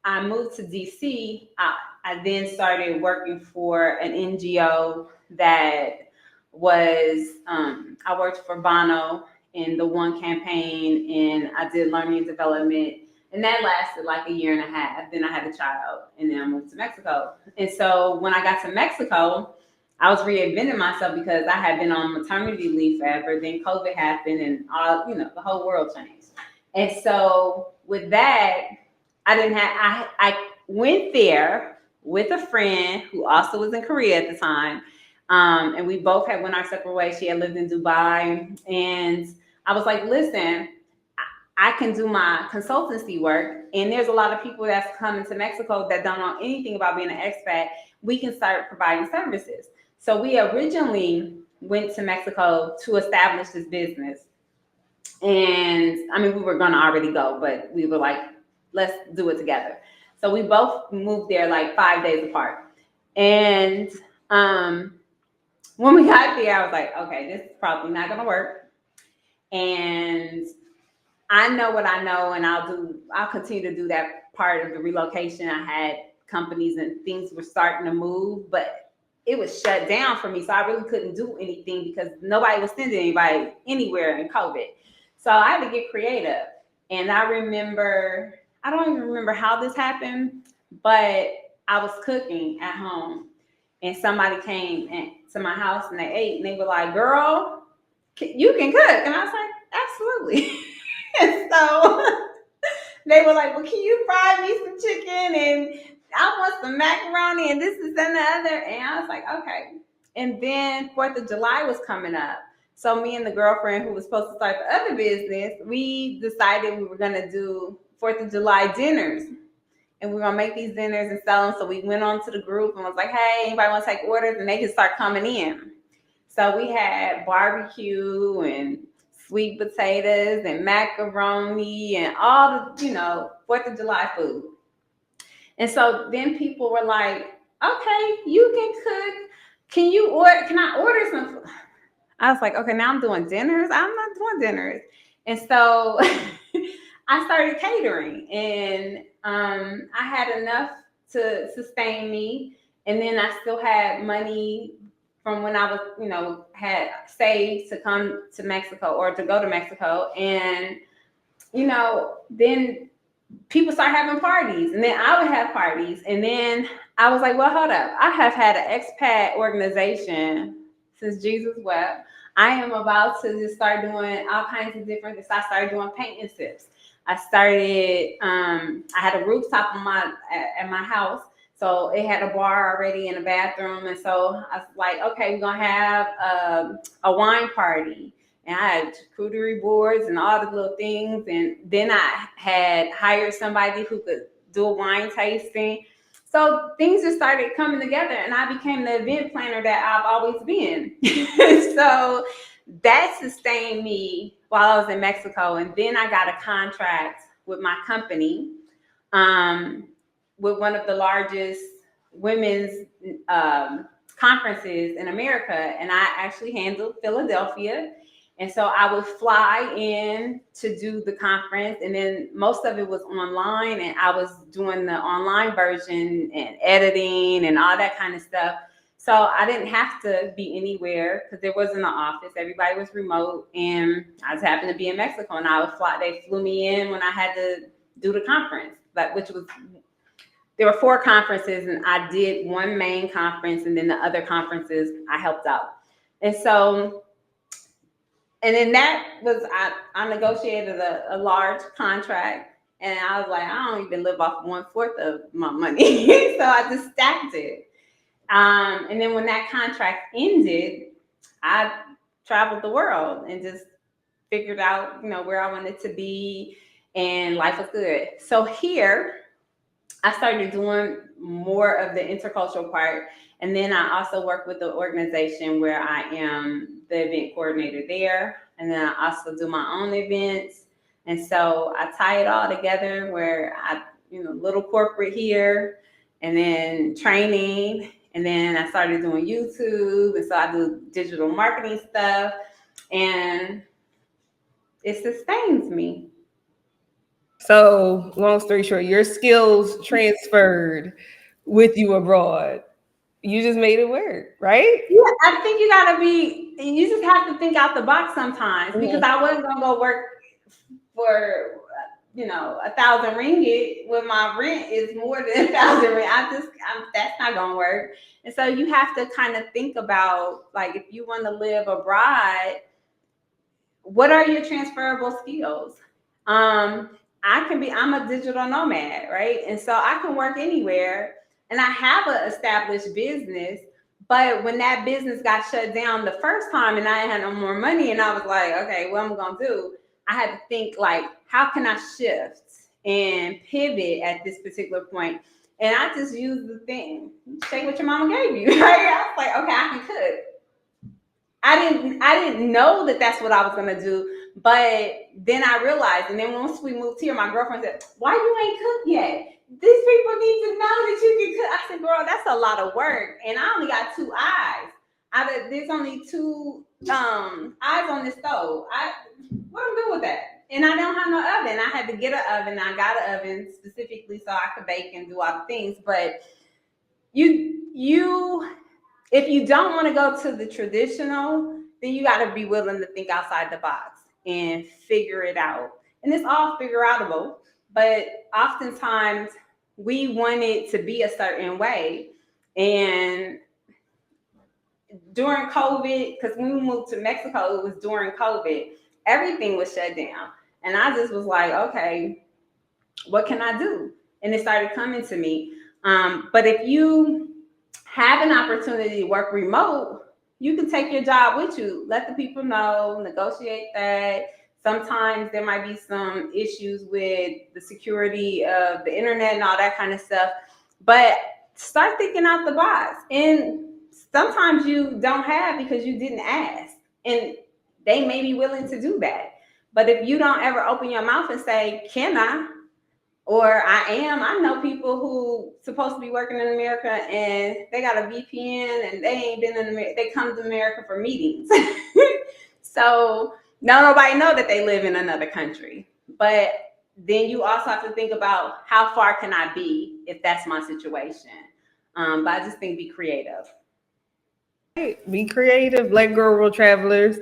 I moved to DC, I then started working for an NGO that was, I worked for Bono in the One campaign, and I did learning and development. And that lasted like a year and a half. Then I had a child, and then I moved to Mexico. And so when I got to Mexico, I was reinventing myself because I had been on maternity leave forever. Then COVID happened, and all the whole world changed. And so with that, I went there with a friend who also was in Korea at the time. And we both had went our separate ways. She had lived in Dubai. And I was like, listen, I can do my consultancy work. And there's a lot of people that's coming to Mexico that don't know anything about being an expat. We can start providing services. So we originally went to Mexico to establish this business. And I mean, we were going to already go, but we were like, let's do it together. So we both moved there like 5 days apart. And when we got there, I was like, okay, this is probably not going to work. And I know what I know, and I'll continue to do that part of the relocation. I had companies and things were starting to move, but it was shut down for me. So I really couldn't do anything because nobody was sending anybody anywhere in COVID. So I had to get creative. And I don't even remember how this happened, but I was cooking at home, and somebody came to my house and they ate, and they were like, girl, you can cook. And I was like, absolutely. And so they were like, well, can you fry me some chicken? And I want some macaroni and this and the other. And I was like, okay. And then 4th of July was coming up. So me and the girlfriend who was supposed to start the other business, we decided we were going to do 4th of July dinners. And we were going to make these dinners and sell them. So we went on to the group and was like, hey, anybody want to take orders? And they could start coming in. So we had barbecue and sweet potatoes and macaroni and all the, 4th of July food. And so then people were like, okay, you can cook. Can I order some food? I was like, okay, now I'm doing dinners. I'm not doing dinners. And so I started catering, and I had enough to sustain me. And then I still had money from when I was, had saved to come to Mexico or to go to Mexico. And, then people start having parties, and then I would have parties. And then I was like, well, hold up. I have had an expat organization since Jesus wept. I am about to just start doing all kinds of different things. I started doing paint and sips. I had a rooftop at my house. So it had a bar already and a bathroom. And so I was like, okay, we're going to have a wine party. And I had charcuterie boards and all the little things. And then I had hired somebody who could do a wine tasting. So things just started coming together, and I became the event planner that I've always been. So that sustained me while I was in Mexico. And then I got a contract with my company, with one of the largest women's conferences in America. And I actually handled Philadelphia. And so I would fly in to do the conference, and then most of it was online, and I was doing the online version and editing and all that kind of stuff. So I didn't have to be anywhere because there wasn't an office. Everybody was remote, and I just happened to be in Mexico, and I would fly. They flew me in when I had to do the conference, there were 4 conferences, and I did one main conference, and then the other conferences I helped out. And then that was, I negotiated a large contract, and I was like, I don't even live off 1/4 of my money. So I just stacked it. And then when that contract ended, I traveled the world and just figured out, where I wanted to be, and life was good. So here, I started doing more of the intercultural part. And then I also work with the organization where I am the event coordinator there. And then I also do my own events. And so I tie it all together where little corporate here, and then training. And then I started doing YouTube. And so I do digital marketing stuff. And it sustains me. So, long story short, your skills transferred with you abroad. You just made it work, right? Yeah, I think you just have to think out the box sometimes, because I wasn't going to go work for, 1,000 ringgit when my rent is more than 1,000 ringgit. That's not going to work. And so you have to kind of think about, like, if you want to live abroad, what are your transferable skills? I'm a digital nomad, right? And so I can work anywhere, and I have an established business. But when that business got shut down the first time and I had no more money, and I was like, okay, what am I going to do? I had to think, like, how can I shift and pivot at this particular point? And I just used the thing, take what your mama gave you, right? I was like, okay, I can cook. I didn't know that that's what I was going to do. But then I realized, and then once we moved here, my girlfriend said, why you ain't cooked yet? These people need to know that you can cook. I said, girl, that's a lot of work. And I only got 2 eyes. There's only 2 eyes on the stove. What I'm doing with that? And I don't have no oven. I had to get an oven. I got an oven specifically so I could bake and do all the things. But if you don't want to go to the traditional, then you got to be willing to think outside the box and figure it out. And it's all figure outable, but oftentimes we want it to be a certain way. And during COVID, because when we moved to Mexico, it was during COVID, everything was shut down. And I just was like, okay, what can I do? And it started coming to me. But if you have an opportunity to work remote, you can take your job with you. Let the people know, negotiate that. Sometimes there might be some issues with the security of the internet and all that kind of stuff. But start thinking out the box. And sometimes you don't have because you didn't ask. And they may be willing to do that. But if you don't ever open your mouth and say, can I? Or I know people who supposed to be working in America and they got a VPN and they ain't been in America. They come to America for meetings. So nobody know that they live in another country. But then you also have to think about how far can I be if that's my situation. But I just think be creative. Be creative, Black Girl World Travelers.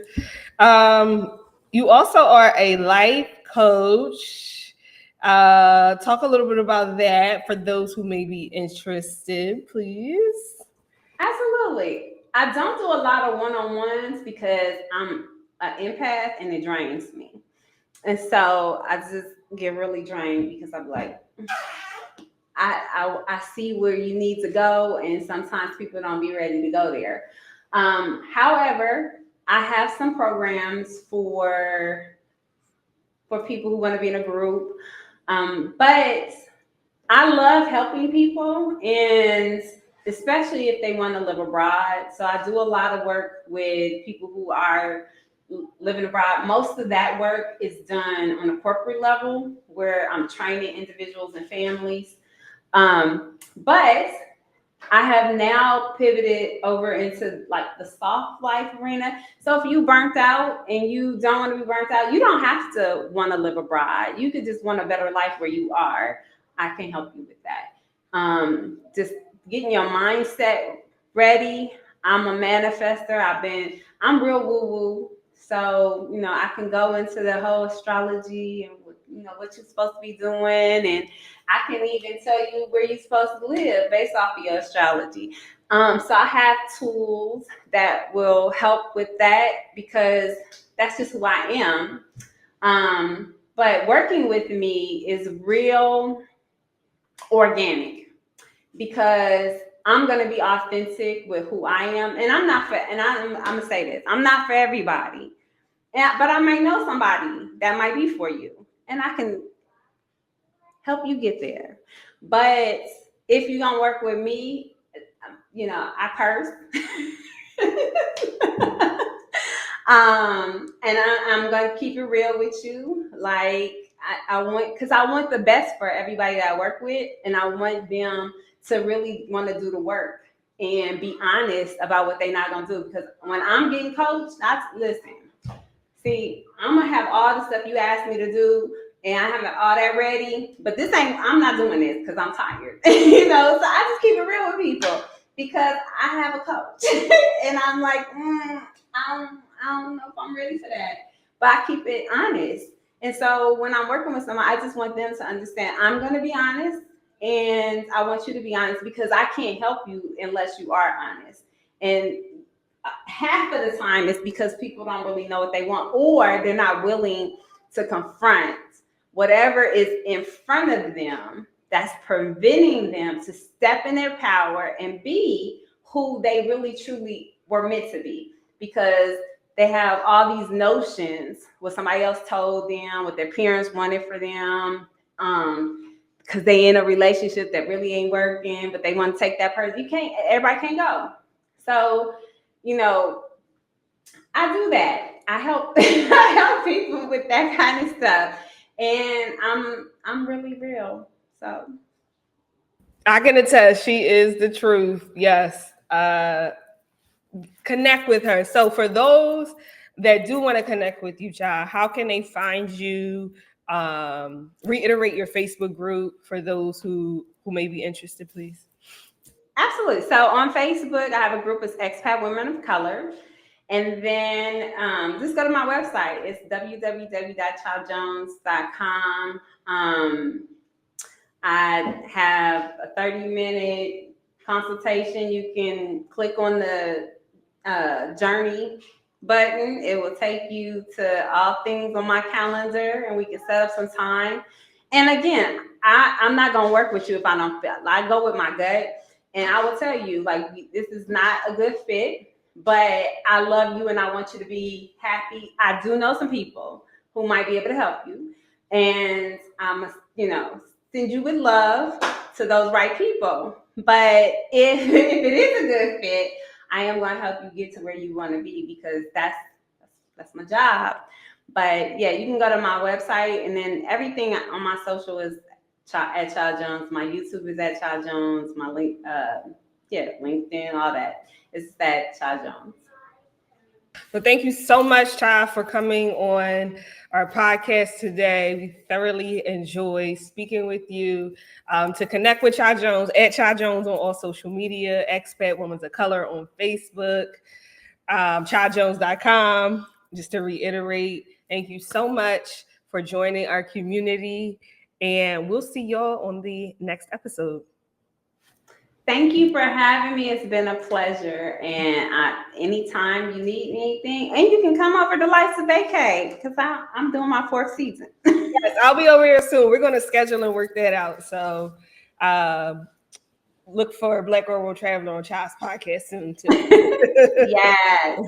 You also are a life coach. Talk a little bit about that for those who may be interested, please. Absolutely. I don't do a lot of one-on-ones because I'm an empath and it drains me. And so I just get really drained because I'm like, I see where you need to go, and sometimes people don't be ready to go there. However, I have some programs for people who want to be in a group, but I love helping people, and especially if they want to live abroad. So I do a lot of work with people who are living abroad. Most of that work is done on a corporate level where I'm training individuals and families. But I have now pivoted over into like the soft life arena. So if you burnt out and you don't want to be burnt out, you don't have to want to live abroad. You could just want a better life where you are. I can help you with that. Just getting your mindset ready. I'm a manifester. I'm real woo-woo. So, I can go into the whole astrology and, what you're supposed to be doing. And I can even tell you where you're supposed to live based off of your astrology. So I have tools that will help with that because that's just who I am. But working with me is real organic because I'm going to be authentic with who I am. And I'm going to say this, I'm not for everybody. But I might know somebody that might be for you. And I can help you get there. But if you're going to work with me, I curse. And I'm going to keep it real with you. Like, I want the best for everybody that I work with. And I want them to really want to do the work and be honest about what they're not going to do. Because when I'm getting coached, listen. See, I'm going to have all the stuff you asked me to do, and I have all that ready. But I'm not doing this because I'm tired. So I just keep it real with people because I have a coach. And I'm like, I don't know if I'm ready for that. But I keep it honest. And so when I'm working with someone, I just want them to understand I'm going to be honest. And I want you to be honest because I can't help you unless you are honest. And half of the time it's because people don't really know what they want or they're not willing to confront whatever is in front of them that's preventing them to step in their power and be who they really truly were meant to be, because they have all these notions what somebody else told them, what their parents wanted for them, because they in a relationship that really ain't working, but they want to take that person. Everybody can't go. So I do that. I help I help people with that kind of stuff. And I'm really real. So I can attest she is the truth. Yes. Connect with her. So for those that do want to connect with you, child, how can they find you? Reiterate your Facebook group for those who may be interested, please. Absolutely. So on Facebook, I have a group, it's Expat Women of Color. And then just go to my website. It's www.childjones.com. I have a 30-minute consultation. You can click on the journey button. It will take you to all things on my calendar and we can set up some time. And again, I'm not going to work with you if I don't feel. I go with my gut. And I will tell you, like, this is not a good fit, but I love you and I want you to be happy. I do know some people who might be able to help you. And I'm, send you with love to those right people. But if it is a good fit, I am going to help you get to where you want to be because that's that's my job. But yeah, you can go to my website, and then everything on my social is at Child Jones. My YouTube is at Child Jones. My link, LinkedIn, all that. It's at Child Jones. Well, thank you so much, Ty, for coming on our podcast today. We thoroughly enjoy speaking with you. To connect with Chai Jones, at Chai Jones on all social media, Expat Women of Color on Facebook, ChaiJones.com. Just to reiterate, thank you so much for joining our community, and we'll see y'all on the next episode. Thank you for having me. It's been a pleasure. And anytime you need anything, and you can come over to Lights of Vacay because I'm doing my 4th season. Yes, I'll be over here soon. We're going to schedule and work that out. So look for Black Girl World Traveler on Child's podcast soon too. Yes.